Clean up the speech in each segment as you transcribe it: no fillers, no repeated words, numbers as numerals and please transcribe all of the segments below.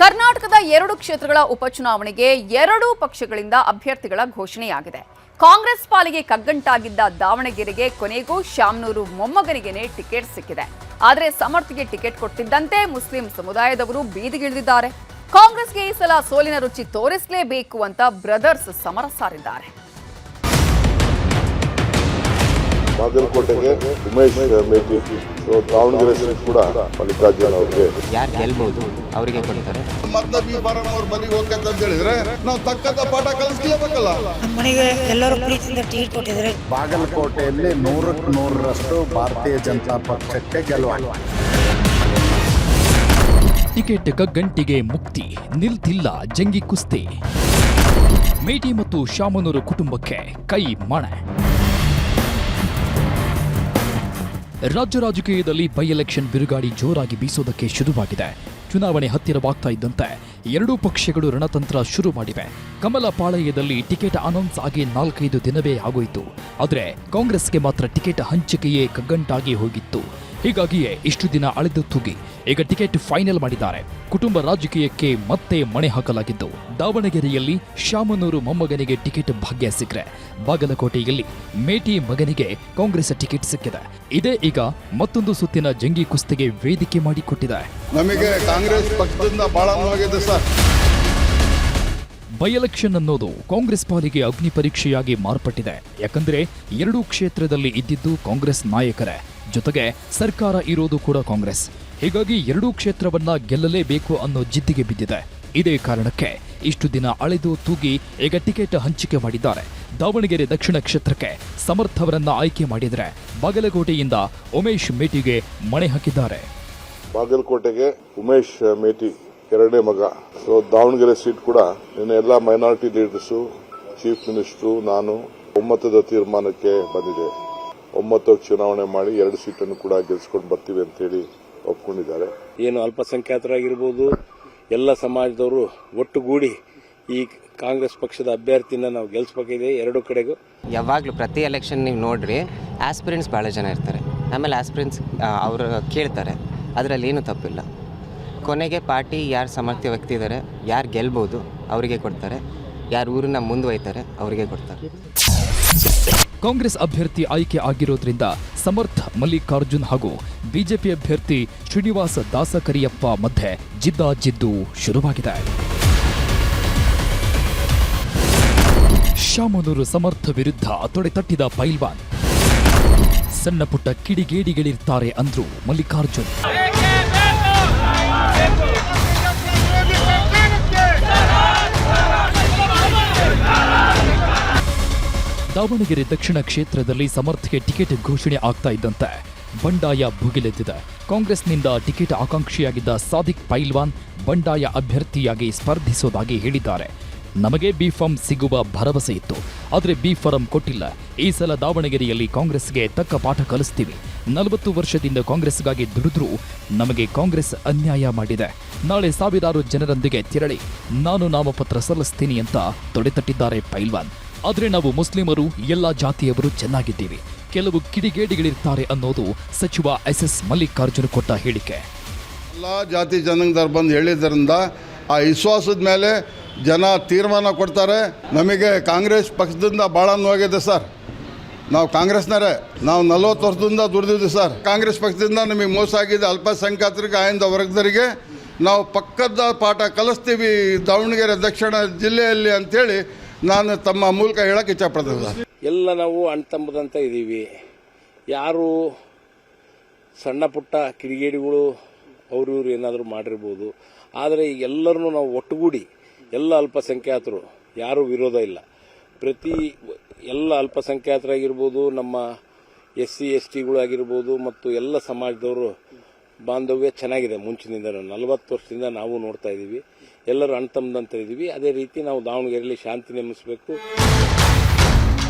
ಕರ್ನಾಟಕದ 2 ಕ್ಷೇತ್ರಗಳ ಉಪಚುನಾವಣೆಗೆ 2 ಪಕ್ಷಗಳಿಂದ ಅಭ್ಯರ್ಥಿಗಳ ಘೋಷಣೆಯಾಗಿದೆ. ಕಾಂಗ್ರೆಸ್ ಪಾಲಿಗೆ ಕಗ್ಗಂಟಾಗಿದ್ದ ದಾವಣಗೆರೆಗೆ ಕೊನೆಗೂ ಶಾಮನೂರು ಮೊಮ್ಮಗನಿಗೆ ಟಿಕೆಟ್ ಸಿಕ್ಕಿದೆ. ಆದರೆ ಸಮರ್ಥಿಗೆ ಟಿಕೆಟ್ ಕೊಟ್ಟಿದ್ದಂತೆ ಮುಸ್ಲಿಂ ಸಮುದಾಯದವರು ಬೀದಿಗಿಳಿದಿದ್ದಾರೆ. ಕಾಂಗ್ರೆಸ್ಗೆ ಈ ಸಲ ಸೋಲಿನ ರುಚಿ ತೋರಿಸಲೇಬೇಕು ಅಂತ ಬ್ರದರ್ಸ್ ಸಮರ ಸಾರಿದ್ದಾರೆ. ಬಾಗಲಕೋಟೆಗೆ ಉಮೇಶ್ ಮೇಟಿ, ದಾವಣಗೆರೆ ಸೀಟ್ ಕೂಡ ಮಲ್ಲಿಕಾರ್ಜುನ್ ಅವರಿಗೆ ಯಾರು ಗೆಲ್ಬಹುದು ಅವರಿಗೆ ಕೊಡ್ತಾರೆ. ಮತ್ತೆ ಬಿ ಫಾರಂ ಅವ್ರ ಬಲಿಗೆ ಹೋಗ್ತಂತ ಅಂತ ಹೇಳಿದ್ರೆ ನಾವು ತಕ್ಕಂತ ಪಾಠ ಕಲಿಸ್ಲೇಬೇಕಲ್ಲ. ನಮ್ಮನೆಗೆ ಎಲ್ಲರೂ ಪ್ರೀತಿಯಿಂದ ಟಿಕೆಟ್ ಕೊಟ್ಟಿದ್ದಾರೆ. ಬಾಗಲಕೋಟೆಯಲ್ಲಿ 100% ಭಾರತೀಯ ಜನತಾ ಪಕ್ಷಕ್ಕೆ ಗೆಲುವು. ಟಿಕೆಟ್ ಕಗ್ಗಂಟಿಗೆ ಮುಕ್ತಿ, ನಿಲ್ತಿಲ್ಲ ಜಂಗಿ ಕುಸ್ತಿ. ಮೇಟಿ ಮತ್ತು ಶಾಮನೂರು ಕುಟುಂಬಕ್ಕೆ ಕೈ ಮಣೆ. ರಾಜ್ಯ ರಾಜಕೀಯದಲ್ಲಿ ಬೈ ಎಲೆಕ್ಷನ್ ಬಿರುಗಾಳಿ ಜೋರಾಗಿ ಬೀಸೋದಕ್ಕೆ ಶುರುವಾಗಿದೆ. ಚುನಾವಣೆ ಹತ್ತಿರವಾಗ್ತಾ ಇದ್ದಂತೆ 2 ಪಕ್ಷಗಳು ರಣತಂತ್ರ ಶುರು ಮಾಡಿವೆ. ಕಮಲ ಪಾಳಯದಲ್ಲಿ ಟಿಕೆಟ್ ಅನೌನ್ಸ್ ಆಗಿ 4-5 ದಿನವೇ ಆಗೋಯಿತು. ಆದರೆ ಕಾಂಗ್ರೆಸ್ಗೆ ಮಾತ್ರ ಟಿಕೆಟ್ ಹಂಚಿಕೆಯೇ ಕಗ್ಗಂಟಾಗಿ ಹೋಗಿತ್ತು. ಹೀಗಾಗಿಯೇ ಇಷ್ಟು ದಿನ ಅಳೆದು ತೂಗಿ ಈಗ ಟಿಕೆಟ್ ಫೈನಲ್ ಮಾಡಿದ್ದಾರೆ. ಕುಟುಂಬ ರಾಜಕೀಯಕ್ಕೆ ಮತ್ತೆ ಮಣೆ ಹಾಕಲಾಗಿದ್ದು, ದಾವಣಗೆರೆಯಲ್ಲಿ ಶಾಮನೂರು ಮೊಮ್ಮಗನಿಗೆ ಟಿಕೆಟ್ ಭಾಗ್ಯ ಸಿಕ್ಕರೆ, ಬಾಗಲಕೋಟೆಯಲ್ಲಿ ಮೇಟಿ ಮಗನಿಗೆ ಕಾಂಗ್ರೆಸ್ ಟಿಕೆಟ್ ಸಿಕ್ಕಿದೆ. ಇದೇ ಈಗ ಮತ್ತೊಂದು ಸುತ್ತಿನ ಜಂಗಿ ಕುಸ್ತಿಗೆ ವೇದಿಕೆ ಮಾಡಿಕೊಟ್ಟಿದೆ. ನಮಗೆ ಕಾಂಗ್ರೆಸ್ ಪಕ್ಷದಿಂದ ಬಹಳ ನೋವಾಗಿದೆ ಸರ್. ಬೈ ಎಲೆಕ್ಷನ್ ಅನ್ನೋದು ಕಾಂಗ್ರೆಸ್ ಪಾಲಿಗೆ ಅಗ್ನಿ ಪರೀಕ್ಷೆಯಾಗಿ ಮಾರ್ಪಟ್ಟಿದೆ. ಯಾಕಂದ್ರೆ 2 ಕ್ಷೇತ್ರದಲ್ಲಿ ಇದ್ದಿದ್ದು ಕಾಂಗ್ರೆಸ್ ನಾಯಕರೇ, ಜೊತೆಗೆ ಸರ್ಕಾರ ಇರೋದು ಕೂಡ ಕಾಂಗ್ರೆಸ್. ಹೀಗಾಗಿ 2 ಕ್ಷೇತ್ರವನ್ನ ಗೆಲ್ಲಲೇಬೇಕು ಅನ್ನೋ ಜಿದ್ದಿಗೆ ಬಿದ್ದಿದೆ. ಇದೇ ಕಾರಣಕ್ಕೆ ಇಷ್ಟು ದಿನ ಅಳೆದು ತೂಗಿ ಈಗ ಟಿಕೆಟ್ ಹಂಚಿಕೆ ಮಾಡಿದ್ದಾರೆ. ದಾವಣಗೆರೆ ದಕ್ಷಿಣ ಕ್ಷೇತ್ರಕ್ಕೆ ಸಮರ್ಥವರನ್ನ ಆಯ್ಕೆ ಮಾಡಿದರೆ, ಬಾಗಲಕೋಟೆಯಿಂದ ಉಮೇಶ್ ಮೇಟಿಗೆ ಮಣೆ ಹಾಕಿದ್ದಾರೆ. ಬಾಗಲಕೋಟೆಗೆ ಉಮೇಶ್ ಮೇಟಿ ಎರಡನೇ ಮಗ. ದಾವಣಗೆರೆ ಸೀಟ್ ಕೂಡ ನಿನ್ನೆ ಎಲ್ಲ ಮೈನಾರಿಟಿ ಲೀಡರ್ಸು, ಚೀಫ್ ಮಿನಿಸ್ಟರು, ನಾನು ಒಮ್ಮತದ ತೀರ್ಮಾನಕ್ಕೆ ಬಂದಿದೆ. ಒಮ್ಮತಕ್ಕೆ ಚುನಾವಣೆ ಮಾಡಿ 2 ಸೀಟನ್ನು ಕೂಡ ಗೆಲ್ಸ್ಕೊಂಡು ಬರ್ತೀವಿ ಅಂತ ಹೇಳಿ ಒಪ್ಕೊಂಡಿದ್ದಾರೆ. ಏನು ಅಲ್ಪಸಂಖ್ಯಾತರಾಗಿರ್ಬೋದು, ಎಲ್ಲ ಸಮಾಜದವರು ಒಟ್ಟುಗೂಡಿ ಈ ಕಾಂಗ್ರೆಸ್ ಪಕ್ಷದ ಅಭ್ಯರ್ಥಿನ ನಾವು ಗೆಲ್ಸ್ಬೇಕಿದೆ. 2 ಕಡೆಗೂ ಯಾವಾಗಲೂ ಪ್ರತಿ ಎಲೆಕ್ಷನ್ ನೀವು ನೋಡ್ರಿ, ಆಸ್ಪಿರೆಂಟ್ಸ್ ಭಾಳ ಜನ ಇರ್ತಾರೆ. ಆಮೇಲೆ ಆಸ್ಪಿರೆಂಟ್ಸ್ ಅವರು ಕೇಳ್ತಾರೆ, ಅದರಲ್ಲಿ ಏನೂ ತಪ್ಪಿಲ್ಲ. ಕೊನೆಗೆ ಪಾರ್ಟಿ ಯಾರು ಸಮರ್ಥ ವ್ಯಕ್ತಿ ಇದ್ದಾರೆ, ಯಾರು ಗೆಲ್ಬೋದು ಅವರಿಗೆ ಕೊಡ್ತಾರೆ, ಯಾರು ಊರನ್ನ ಮುಂದುವೈತಾರೆ ಅವರಿಗೆ ಕೊಡ್ತಾರೆ. ಕಾಂಗ್ರೆಸ್ ಅಭ್ಯರ್ಥಿ ಆಯ್ಕೆ ಆಗಿರೋದ್ರಿಂದ ಸಮರ್ಥ ಮಲ್ಲಿಕಾರ್ಜುನ್ ಹಾಗೂ ಬಿಜೆಪಿ ಅಭ್ಯರ್ಥಿ ಶ್ರೀನಿವಾಸ ದಾಸಕರಿಯಪ್ಪ ಮಧ್ಯೆ ಜಿದ್ದಾಜಿದ್ದು ಶುರುವಾಗಿದೆ. ಶಾಮನೂರು ಸಮರ್ಥ ವಿರುದ್ಧ ತೊಡೆತಟ್ಟಿದ ಪೈಲ್ವಾನ್. ಸಣ್ಣ ಪುಟ್ಟ ಕಿಡಿಗೇಡಿಗಳಿರ್ತಾರೆ ಅಂದ್ರು ಮಲ್ಲಿಕಾರ್ಜುನ್. ದಾವಣಗೆರೆ ದಕ್ಷಿಣ ಕ್ಷೇತ್ರದಲ್ಲಿ ಸಮರ್ಥ್ಗೆ ಟಿಕೆಟ್ ಘೋಷಣೆ ಆಗ್ತಾ ಇದ್ದಂತೆ ಬಂಡಾಯ ಭುಗಿಲೆದ್ದಿದೆ. ಕಾಂಗ್ರೆಸ್ನಿಂದ ಟಿಕೆಟ್ ಆಕಾಂಕ್ಷಿಯಾಗಿದ್ದ ಸಾದಿಕ್ ಪೈಲ್ವಾನ್ ಬಂಡಾಯ ಅಭ್ಯರ್ಥಿಯಾಗಿ ಸ್ಪರ್ಧಿಸೋದಾಗಿ ಹೇಳಿದ್ದಾರೆ. ನಮಗೆ ಬಿ ಫಾರ್ಮ್ ಸಿಗುವ ಭರವಸೆ ಇತ್ತು, ಆದರೆ ಬಿ ಫಾರಂ ಕೊಟ್ಟಿಲ್ಲ. ಈ ಸಲ ದಾವಣಗೆರೆಯಲ್ಲಿ ಕಾಂಗ್ರೆಸ್ಗೆ ತಕ್ಕ ಪಾಠ ಕಲಿಸ್ತೀವಿ. 40 ವರ್ಷದಿಂದ ಕಾಂಗ್ರೆಸ್ಗಾಗಿ ದುಡಿದ್ರೂ ನಮಗೆ ಕಾಂಗ್ರೆಸ್ ಅನ್ಯಾಯ ಮಾಡಿದೆ. ನಾಳೆ ಸಾವಿರಾರು ಜನರೊಂದಿಗೆ ತೆರಳಿ ನಾನು ನಾಮಪತ್ರ ಸಲ್ಲಿಸ್ತೀನಿ ಅಂತ ತೊಡೆತಟ್ಟಿದ್ದಾರೆ ಪೈಲ್ವಾನ್. ಆದರೆ ನಾವು ಮುಸ್ಲಿಮರು, ಎಲ್ಲ ಜಾತಿಯವರು ಚೆನ್ನಾಗಿದ್ದೀವಿ, ಕೆಲವು ಕಿಡಿಗೇಡಿಗಳಿರ್ತಾರೆ ಅನ್ನೋದು ಸಚಿವ ಎಸ್ ಮಲ್ಲಿಕಾರ್ಜುನ್ ಕೊಟ್ಟ ಹೇಳಿಕೆ. ಎಲ್ಲ ಜಾತಿ ಜನಾಂಗದವ್ರು ಬಂದು ಹೇಳಿದ್ರಿಂದ ಆ ವಿಶ್ವಾಸದ ಮೇಲೆ ಜನ ತೀರ್ಮಾನ ಕೊಡ್ತಾರೆ. ನಮಗೆ ಕಾಂಗ್ರೆಸ್ ಪಕ್ಷದಿಂದ ಭಾಳ ನೋವಾಗಿದೆ ಸರ್. ನಾವು ಕಾಂಗ್ರೆಸ್ನವರೇ, ನಾವು 40 ವರ್ಷದಿಂದ ದುಡಿದಿದ್ವಿ ಸರ್. ಕಾಂಗ್ರೆಸ್ ಪಕ್ಷದಿಂದ ನಮಗೆ ಮೋಸ ಆಗಿದೆ. ಅಲ್ಪಸಂಖ್ಯಾತರಿಗೆ, ಆಯಿಂದ ವರ್ಗದವರಿಗೆ ನಾವು ಪಕ್ಕದ ಪಾಠ ಕಲಿಸ್ತೀವಿ ದಾವಣಗೆರೆ ದಕ್ಷಿಣ ಜಿಲ್ಲೆಯಲ್ಲಿ ಅಂತೇಳಿ ನಾನು ತಮ್ಮ ಮೂಲಕ ಹೇಳಕ್ಕೆ ಇಷ್ಟಪಡ್ತೇನೆ ಸರ್. ಎಲ್ಲ ನಾವು ಅಣ್ತಂಬದಂತ ಇದ್ದೀವಿ. ಯಾರು ಸಣ್ಣ ಪುಟ್ಟ ಕಿಡಿಗೇಡಿಗಳು ಅವರು ಏನಾದರೂ ಮಾಡಿರ್ಬೋದು, ಆದರೆ ಎಲ್ಲರನ್ನೂ ನಾವು ಒಟ್ಟುಗೂಡಿ ಎಲ್ಲ ಅಲ್ಪಸಂಖ್ಯಾತರು, ಯಾರೂ ವಿರೋಧ ಇಲ್ಲ. ಎಲ್ಲ ಅಲ್ಪಸಂಖ್ಯಾತರಾಗಿರ್ಬೋದು, ನಮ್ಮ SC ST ಆಗಿರ್ಬೋದು, ಮತ್ತು ಎಲ್ಲ ಸಮಾಜದವರು ಬಾಂಧವ್ಯ ಚೆನ್ನಾಗಿದೆ. ಮುಂಚಿನಿಂದ 40 ವರ್ಷದಿಂದ ನಾವು ನೋಡ್ತಾ ಇದ್ದೀವಿ. ಎಲ್ಲರೂ ಅಣ್ತಂಬದಂತ ಇದ್ದೀವಿ. ಅದೇ ರೀತಿ ನಾವು ದಾವಣಗೆರೆಯಲ್ಲಿ ಶಾಂತಿ ನೆಲೆಸಬೇಕು.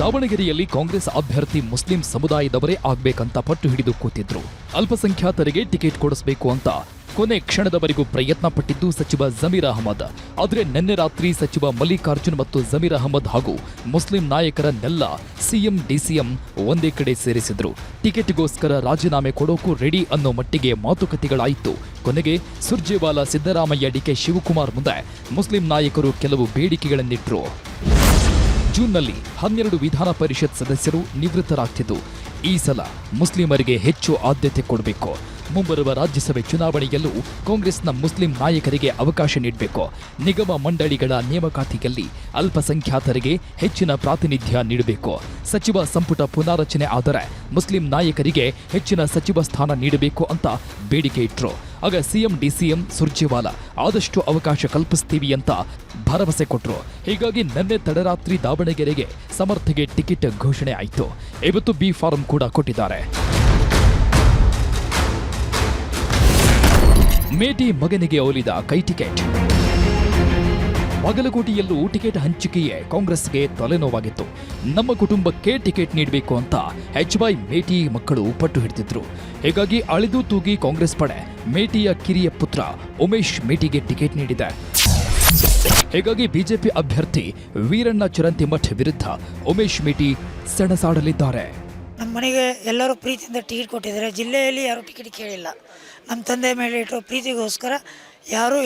ದಾವಣಗೆರೆಯಲ್ಲಿ ಕಾಂಗ್ರೆಸ್ ಅಭ್ಯರ್ಥಿ ಮುಸ್ಲಿಂ ಸಮುದಾಯದವರೇ ಆಗ್ಬೇಕಂತ ಪಟ್ಟು ಹಿಡಿದು ಕೂತಿದ್ರು. ಅಲ್ಪಸಂಖ್ಯಾತರಿಗೆ ಟಿಕೆಟ್ ಕೊಡಿಸಬೇಕು ಅಂತ ಕೊನೆ ಕ್ಷಣದವರೆಗೂ ಪ್ರಯತ್ನ ಪಟ್ಟಿದ್ದು ಸಚಿವ ಜಮೀರ್ ಅಹಮದ್. ಆದರೆ ನಿನ್ನೆ ರಾತ್ರಿ ಸಚಿವ ಮಲ್ಲಿಕಾರ್ಜುನ್ ಮತ್ತು ಜಮೀರ್ ಅಹಮದ್ ಹಾಗೂ ಮುಸ್ಲಿಂ ನಾಯಕರನ್ನೆಲ್ಲ ಸಿಎಂ ಡಿಸಿಎಂ ಒಂದೇ ಕಡೆ ಸೇರಿಸಿದ್ರು. ಟಿಕೆಟ್ಗೋಸ್ಕರ ರಾಜೀನಾಮೆ ಕೊಡೋಕು ರೆಡಿ ಅನ್ನೋ ಮಟ್ಟಿಗೆ ಮಾತುಕತೆಗಳಾಯಿತು. ಕೊನೆಗೆ ಸುರ್ಜೇವಾಲಾ, ಸಿದ್ದರಾಮಯ್ಯ, ಡಿಕೆ ಶಿವಕುಮಾರ್ ಮುಂದೆ ಮುಸ್ಲಿಂ ನಾಯಕರು ಕೆಲವು ಬೇಡಿಕೆಗಳನ್ನಿಟ್ರು. ಜೂನ್ನಲ್ಲಿ 12 ವಿಧಾನ ಪರಿಷತ್ ಸದಸ್ಯರು ನಿವೃತ್ತರಾಗ್ತಿದ್ದು, ಈ ಸಲ ಮುಸ್ಲಿಮರಿಗೆ ಹೆಚ್ಚು ಆದ್ಯತೆ ಕೊಡಬೇಕು. ಮುಂಬರುವ ರಾಜ್ಯಸಭೆ ಚುನಾವಣೆಯಲ್ಲೂ ಕಾಂಗ್ರೆಸ್ನ ಮುಸ್ಲಿಂ ನಾಯಕರಿಗೆ ಅವಕಾಶ ನೀಡಬೇಕು. ನಿಗಮ ಮಂಡಳಿಗಳ ನೇಮಕಾತಿಯಲ್ಲಿ ಅಲ್ಪಸಂಖ್ಯಾತರಿಗೆ ಹೆಚ್ಚಿನ ಪ್ರಾತಿನಿಧ್ಯ ನೀಡಬೇಕು. ಸಚಿವ ಸಂಪುಟ ಪುನಾರಚನೆ ಆದರೆ ಮುಸ್ಲಿಂ ನಾಯಕರಿಗೆ ಹೆಚ್ಚಿನ ಸಚಿವ ಸ್ಥಾನ ನೀಡಬೇಕು ಅಂತ ಬೇಡಿಕೆ ಇಟ್ರು. ಆಗ ಸಿಎಂ ಡಿಸಿಎಂ ಸುರ್ಜೇವಾಲಾ ಆದಷ್ಟು ಅವಕಾಶ ಕಲ್ಪಿಸ್ತೀವಿ ಅಂತ ಭರವಸೆ ಕೊಟ್ರು. ಹೀಗಾಗಿ ನಿನ್ನೆ ತಡರಾತ್ರಿ ದಾವಣಗೆರೆಗೆ ಸಮರ್ಥಗೆ ಟಿಕೆಟ್ ಘೋಷಣೆ ಆಯಿತು. ಇವತ್ತು ಬಿ ಫಾರಂ ಕೂಡ ಕೊಟ್ಟಿದ್ದಾರೆ. ಮೇಟಿ ಮಗನಿಗೆ ಒಲಿದ ಕೈ ಟಿಕೆಟ್. ಬಾಗಲಕೋಟೆಯಲ್ಲೂ ಟಿಕೆಟ್ ಹಂಚಿಕೆಯೇ ಕಾಂಗ್ರೆಸ್ಗೆ ತಲೆನೋವಾಗಿತ್ತು. ನಮ್ಮ ಕುಟುಂಬಕ್ಕೆ ಟಿಕೆಟ್ ನೀಡಬೇಕು ಅಂತ HY ಮೇಟಿ ಮಕ್ಕಳು ಪಟ್ಟು ಹಿಡಿದಿದ್ರು. ಹೀಗಾಗಿ ಅಳಿದು ತೂಗಿ ಕಾಂಗ್ರೆಸ್ ಪಡೆ ಮೇಟಿಯ ಕಿರಿಯ ಪುತ್ರ ಉಮೇಶ್ ಮೇಟಿಗೆ ಟಿಕೆಟ್ ನೀಡಿದೆ. ಹೀಗಾಗಿ ಬಿಜೆಪಿ ಅಭ್ಯರ್ಥಿ ವೀರಣ್ಣ ಚರಂತಿಮಠ್ ವಿರುದ್ಧ ಉಮೇಶ್ ಮೇಟಿ ಸೆಣಸಾಡಲಿದ್ದಾರೆ. ನಮ್ಮ ಮನೆಗೆ ಎಲ್ಲರೂ ಪ್ರೀತಿಯಿಂದ ಟಿಕೆಟ್ ಕೊಟ್ಟಿದ್ದಾರೆ. ಜಿಲ್ಲೆಯಲ್ಲಿ ಯಾರೂ ಟಿಕೆಟ್ ಕೇಳಿಲ್ಲ. ನಮ್ಮ ತಂದೆ ಮೇಲೆ ಇಟ್ಟರು ಪ್ರೀತಿಗೋಸ್ಕರ ಯಾರೂ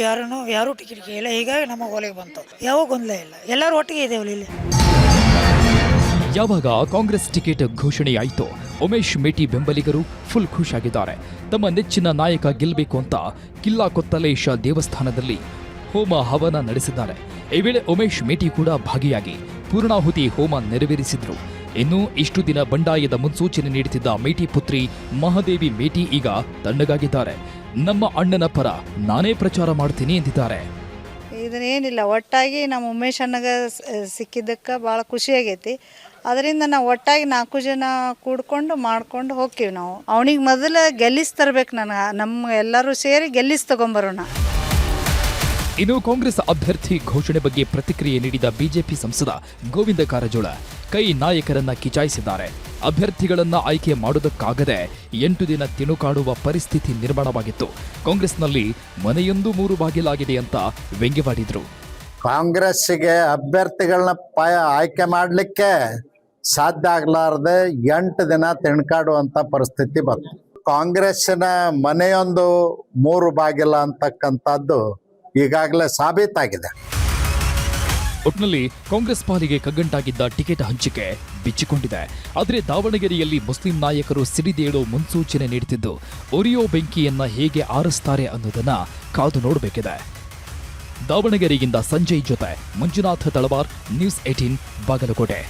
ಟಿಕೆಟ್ ಕೇಳಿಲ್ಲ. ಹೀಗಾಗಿ ನಮ್ಮ ಒಲೆಗೆ ಬಂತು. ಯಾವ ಗೊಂದಲ ಇಲ್ಲ, ಎಲ್ಲರೂ ಒಟ್ಟಿಗೆ ಇದ್ದೇವಲ್ಲ ಇಲ್ಲಿ. ಯಾವಾಗ ಕಾಂಗ್ರೆಸ್ ಟಿಕೆಟ್ ಘೋಷಣೆಯಾಯಿತು, ಉಮೇಶ್ ಮೇಟಿ ಬೆಂಬಲಿಗರು ಫುಲ್ ಖುಷಿಯಾಗಿದ್ದಾರೆ. ತಮ್ಮ ನೆಚ್ಚಿನ ನಾಯಕ ಗೆಲ್ಲಬೇಕು ಅಂತ ಕಿಲ್ಲಾ ಕೊತ್ತಲೇಶ ದೇವಸ್ಥಾನದಲ್ಲಿ ಹೋಮ ಹವನ ನಡೆಸಿದ್ದಾರೆ. ಈ ವೇಳೆ ಉಮೇಶ್ ಮೇಟಿ ಕೂಡ ಭಾಗಿಯಾಗಿ ಪೂರ್ಣಾಹುತಿ ಹೋಮ ನೆರವೇರಿಸಿದ್ರು. ಇನ್ನು ಇಷ್ಟು ದಿನ ಬಂಡಾಯದ ಮುನ್ಸೂಚನೆ ನೀಡುತ್ತಿದ್ದ ಮೇಟಿ ಪುತ್ರಿ ಮಹಾದೇವಿ ಮೇಟಿ ಈಗ ತಣ್ಣಗಾಗಿದ್ದಾರೆ. ನಮ್ಮ ಅಣ್ಣನ ಪರ ನಾನೇ ಪ್ರಚಾರ ಮಾಡ್ತೀನಿ ಎಂದಿದ್ದಾರೆ. ಇದನ್ನೇನಿಲ್ಲ, ಒಟ್ಟಾಗಿ ನಮ್ಮ ಉಮೇಶ್ ಅಣ್ಣಗೆ ಸಿಕ್ಕಿದ್ದಕ್ಕೆ ಭಾಳ ಖುಷಿಯಾಗೈತಿ. ಅದರಿಂದ ನಾವು ಒಟ್ಟಾಗಿ 4 ಜನ ಕೂಡ್ಕೊಂಡು ಮಾಡ್ಕೊಂಡು ಹೋಗ್ತೀವಿ. ನಾವು ಅವನಿಗೆ ಮೊದಲು ಗೆಲ್ಲಿಸಿ ತರ್ಬೇಕು. ನಮ್ಮ ಎಲ್ಲರೂ ಸೇರಿ ಗೆಲ್ಲಿಸಿ ತಗೊಂಬರೋಣ. ಇನ್ನು ಕಾಂಗ್ರೆಸ್ ಅಭ್ಯರ್ಥಿ ಘೋಷಣೆ ಬಗ್ಗೆ ಪ್ರತಿಕ್ರಿಯೆ ನೀಡಿದ ಬಿಜೆಪಿ ಸಂಸದ ಗೋವಿಂದ ಕಾರಜೋಳ ಕೈ ನಾಯಕರನ್ನ ಕಿಚಾಯಿಸಿದ್ದಾರೆ. ಅಭ್ಯರ್ಥಿಗಳನ್ನ ಆಯ್ಕೆ ಮಾಡೋದಕ್ಕಾಗದೆ 8 ದಿನ ತಿಣುಕಾಡುವ ಪರಿಸ್ಥಿತಿ ನಿರ್ಮಾಣವಾಗಿತ್ತು. ಕಾಂಗ್ರೆಸ್ನಲ್ಲಿ ಮನೆಯೊಂದು 3 ಬಾಗಿಲಾಗಿದೆ ಅಂತ ವ್ಯಂಗ್ಯವಾಡಿದ್ರು. ಕಾಂಗ್ರೆಸ್ಸಿಗೆ ಅಭ್ಯರ್ಥಿಗಳನ್ನ ಆಯ್ಕೆ ಮಾಡಲಿಕ್ಕೆ ಸಾಧ್ಯ ಆಗಲಾರದೆ 8 ದಿನ ತಿಣ್ಕಾಡುವಂಥ ಪರಿಸ್ಥಿತಿ ಬಂತು. ಕಾಂಗ್ರೆಸ್ಸಿನ ಮನೆಯೊಂದು 3 ಬಾಗಿಲ ಅಂತಕ್ಕಂಥದ್ದು ಈಗಾಗಲೇ ಸಾಬೀತಾಗಿದೆ. ಒಟ್ನಲ್ಲಿ ಕಾಂಗ್ರೆಸ್ ಪಾಲಿಗೆ ಕಗ್ಗಂಟಾಗಿದ್ದ ಟಿಕೆಟ್ ಹಂಚಿಕೆ ಬಿಚ್ಚಿಕೊಂಡಿದೆ. ಆದರೆ ದಾವಣಗೆರೆಯಲ್ಲಿ ಮುಸ್ಲಿಂ ನಾಯಕರು ಸಿಡಿದೇಳೋ ಮುನ್ಸೂಚನೆ ನೀಡುತ್ತಿದ್ದು, ಉರಿಯೋ ಬೆಂಕಿಯನ್ನ ಹೇಗೆ ಆರಿಸ್ತಾರೆ ಅನ್ನೋದನ್ನ ಕಾದು ನೋಡಬೇಕಿದೆ. ದಾವಣಗೆರೆಯಿಂದ ಸಂಜಯ್ ಜೊತೆ ಮಂಜುನಾಥ ತಳವಾರ್, ನ್ಯೂಸ್ 18 ಬಾಗಲಕೋಟೆ.